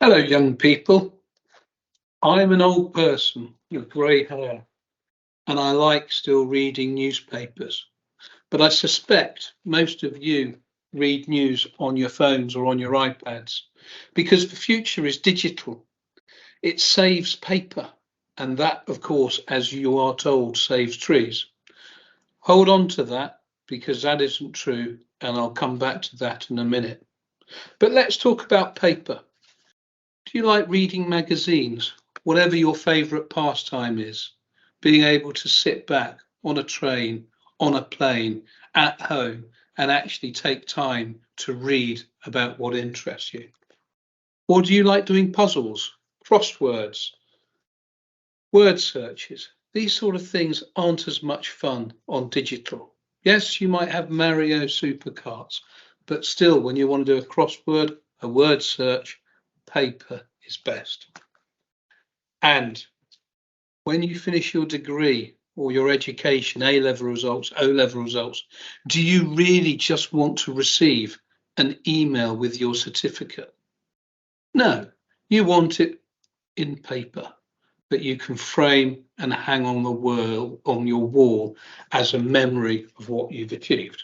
Hello, young people. I'm an old person with grey hair, and I like still reading newspapers. But I suspect most of you read news on your phones or on your iPads because the future is digital. It saves paper, and that, of course, as you are told, saves trees. Hold on to that because that isn't true, and I'll come back to that in a minute. But let's talk about paper. Do you like reading magazines? Whatever your favourite pastime is, being able to sit back on a train, on a plane, at home, and actually take time to read about what interests you. Or do you like doing puzzles, crosswords, word searches? These sort of things aren't as much fun on digital. Yes, you might have Mario supercarts, but still, when you want to do a crossword, a word search, paper is best. And when you finish your degree or your education, A-level results, O-level results, do you really just want to receive an email with your certificate? No, you want it in paper that you can frame and hang on your wall as a memory of what you've achieved.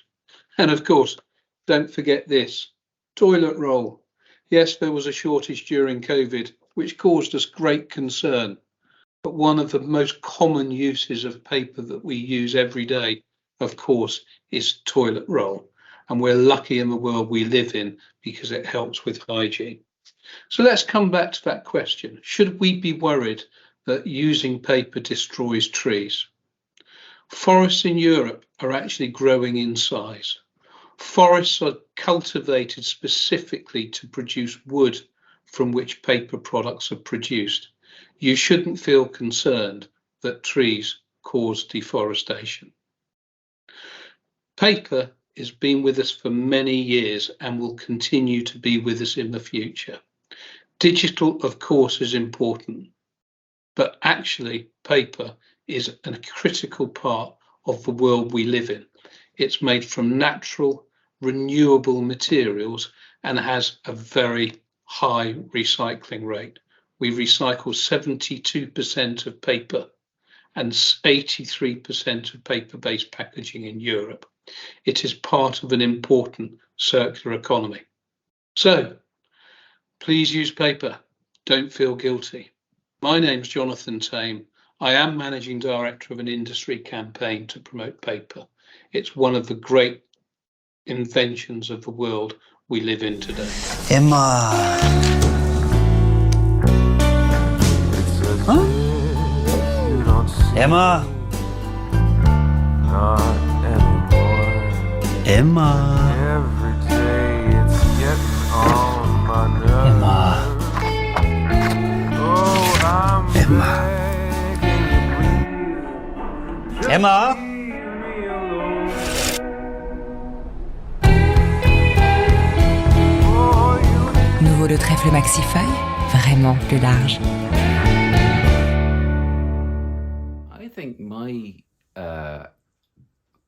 And of course, don't forget this, toilet roll. Yes, there was a shortage during COVID, which caused us great concern. But one of the most common uses of paper that we use every day, of course, is toilet roll. And we're lucky in the world we live in because it helps with hygiene. So let's come back to that question. Should we be worried that using paper destroys trees? Forests in Europe are actually growing in size. Forests are cultivated specifically to produce wood from which paper products are produced. You shouldn't feel concerned that trees cause deforestation. Paper has been with us for many years and will continue to be with us in the future. Digital, of course, is important, but actually paper is a critical part of the world we live in. It's made from natural, renewable materials and has a very high recycling rate. We recycle 72% of paper and 83% of paper-based packaging in Europe. It is part of an important circular economy. So, please use paper. Don't feel guilty. My name's Jonathan Tame. I am Managing Director of an industry campaign to promote paper. It's one of the great inventions of the world we live in today. Emma. Huh? Emma. Not anymore. Emma. Every day it's getting on my nerves. Emma. Oh, I'm Emma. begging you, please. Emma. Leave me alone. Oh, you Nouveau le trèfle maxi-feuille, vraiment plus large. I think my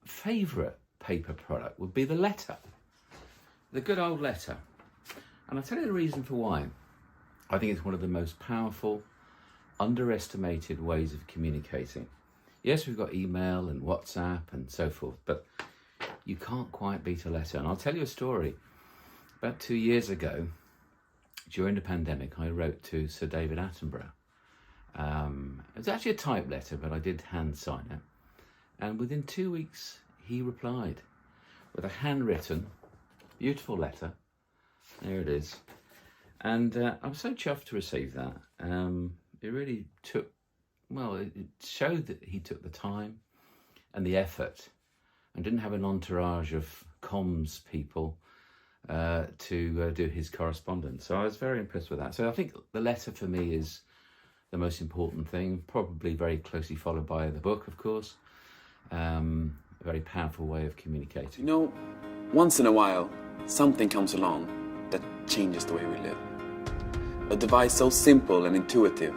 favourite paper product would be the letter, the good old letter. And I'll tell you the reason for why. I think it's one of the most powerful, underestimated ways of communicating. Yes, we've got email and WhatsApp and so forth, but you can't quite beat a letter. And I'll tell you a story. About 2 years ago, during the pandemic, I wrote to Sir David Attenborough. It was actually a typed letter, but I did hand sign it. And within 2 weeks, he replied with a handwritten, beautiful letter. There it is. And I was so chuffed to receive that. It really took, well, it showed that he took the time and the effort and didn't have an entourage of comms people to do his correspondence. So I was very impressed with that. So I think the letter for me is the most important thing, probably very closely followed by the book, of course. A very powerful way of communicating. You know, once in a while, something comes along that changes the way we live. A device so simple and intuitive,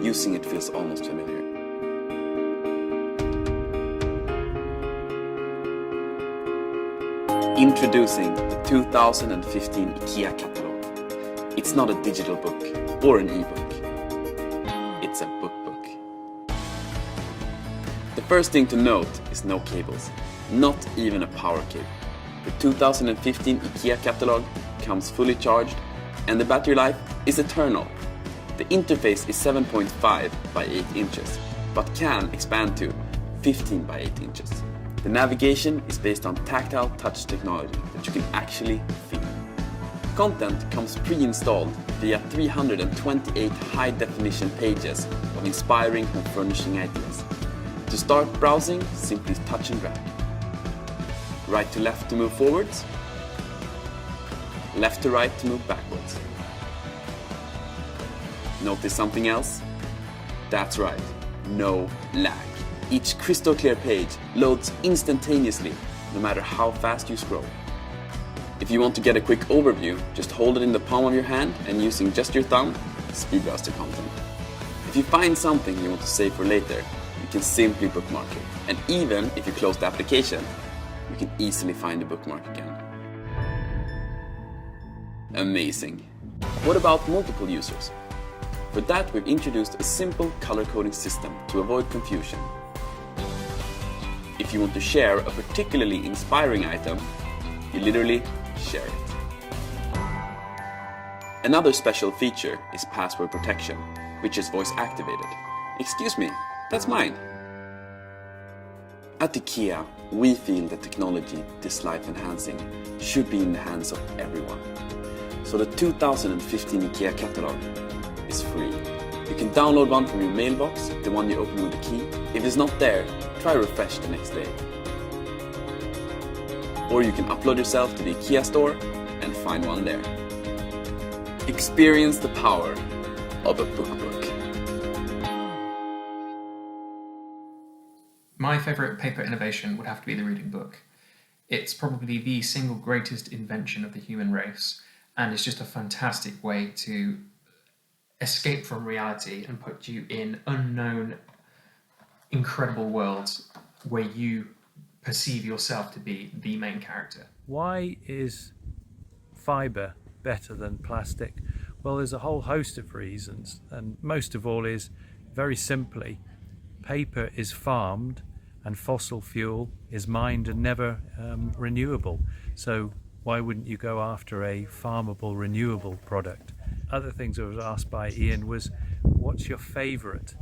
using it feels almost familiar. Introducing the 2015 IKEA catalog. It's not a digital book or an ebook. It's a book. The first thing to note is no cables, not even a power cable. The 2015 IKEA catalog comes fully charged and the battery life is eternal. The interface is 7.5 by 8 inches, but can expand to 15 by 8 inches. The navigation is based on tactile touch technology that you can actually feel. Content comes pre-installed via 328 high-definition pages of inspiring home furnishing ideas. To start browsing, simply touch and drag. Right to left to move forwards, left to right to move backwards. Notice something else? That's right, no lag. Each crystal clear page loads instantaneously, no matter how fast you scroll. If you want to get a quick overview, just hold it in the palm of your hand and using just your thumb, speed browse the content. If you find something you want to save for later, you can simply bookmark it. And even if you close the application, you can easily find the bookmark again. Amazing. What about multiple users? For that, we've introduced a simple color coding system to avoid confusion. If you want to share a particularly inspiring item, you literally share it. Another special feature is password protection, which is voice activated. Excuse me, that's mine. At IKEA, we feel that technology this life enhancing should be in the hands of everyone. So the 2015 IKEA catalog is free. You can download one from your mailbox, the one you open with a key. If it's not there, try refresh the next day. Or you can upload yourself to the IKEA store and find one there. Experience the power of a book. My favourite paper innovation would have to be the reading book. It's probably the single greatest invention of the human race, and it's just a fantastic way to escape from reality and put you in unknown, incredible worlds where you perceive yourself to be the main character. Why is fibre better than plastic? Well, there's a whole host of reasons, and most of all is, very simply, paper is farmed and fossil fuel is mined and never renewable. So why wouldn't you go after a farmable, renewable product? Other things I was asked by Ian was, what's your favourite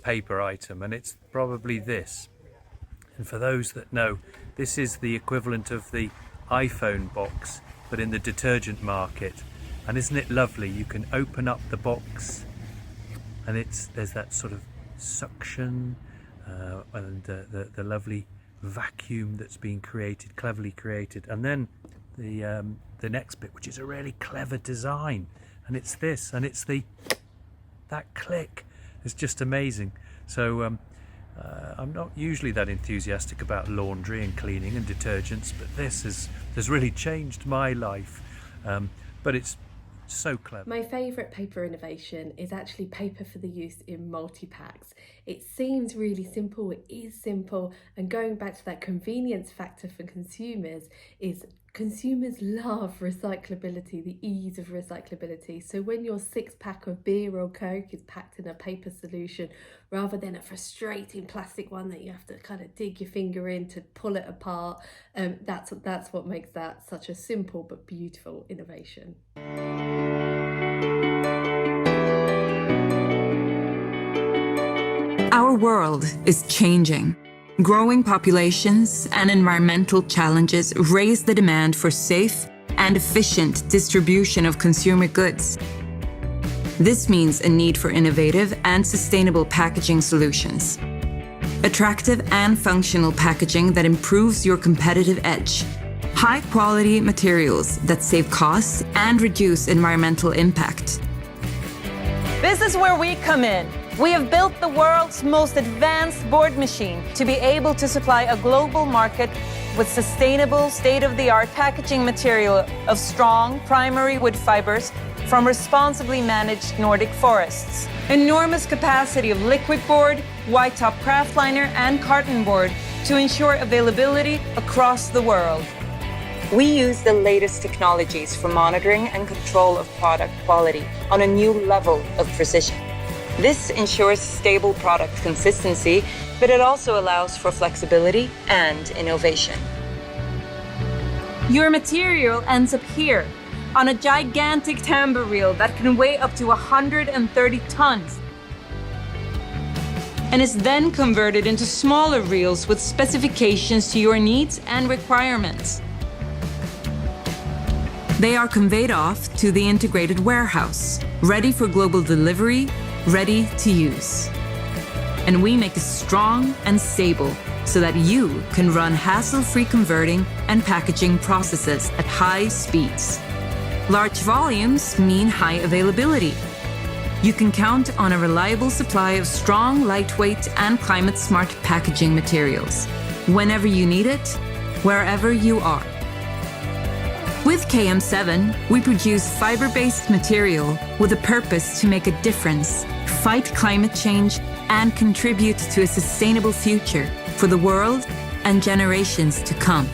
paper item? And it's probably this. And for those that know, this is the equivalent of the iPhone box, but in the detergent market. And isn't it lovely? You can open up the box and there's that sort of suction and the lovely vacuum that's been created, cleverly created. And then the next bit, which is a really clever design, and it's this, and it's that click. It's just amazing. So I'm not usually that enthusiastic about laundry and cleaning and detergents, but this has really changed my life. But it's so clever. My favourite paper innovation is actually paper for the use in multi-packs. It seems really simple, it is simple, and going back to that convenience factor for consumers is consumers love recyclability, the ease of recyclability. So when your 6-pack of beer or Coke is packed in a paper solution rather than a frustrating plastic one that you have to kind of dig your finger in to pull it apart, that's what makes that such a simple but beautiful innovation. Our world is changing. Growing populations and environmental challenges raise the demand for safe and efficient distribution of consumer goods. This means a need for innovative and sustainable packaging solutions. Attractive and functional packaging that improves your competitive edge. High-quality materials that save costs and reduce environmental impact. This is where we come in. We have built the world's most advanced board machine to be able to supply a global market with sustainable, state-of-the-art packaging material of strong primary wood fibers from responsibly managed Nordic forests. Enormous capacity of liquid board, white top kraftliner and carton board to ensure availability across the world. We use the latest technologies for monitoring and control of product quality on a new level of precision. This ensures stable product consistency, but it also allows for flexibility and innovation. Your material ends up here, on a gigantic tambour reel that can weigh up to 130 tons, and is then converted into smaller reels with specifications to your needs and requirements. They are conveyed off to the integrated warehouse, ready for global delivery, ready to use. And we make it strong and stable so that you can run hassle-free converting and packaging processes at high speeds. Large volumes mean high availability. You can count on a reliable supply of strong, lightweight, and climate-smart packaging materials, whenever you need it, wherever you are. With KM7, we produce fiber-based material with a purpose to make a difference, fight climate change, and contribute to a sustainable future for the world and generations to come.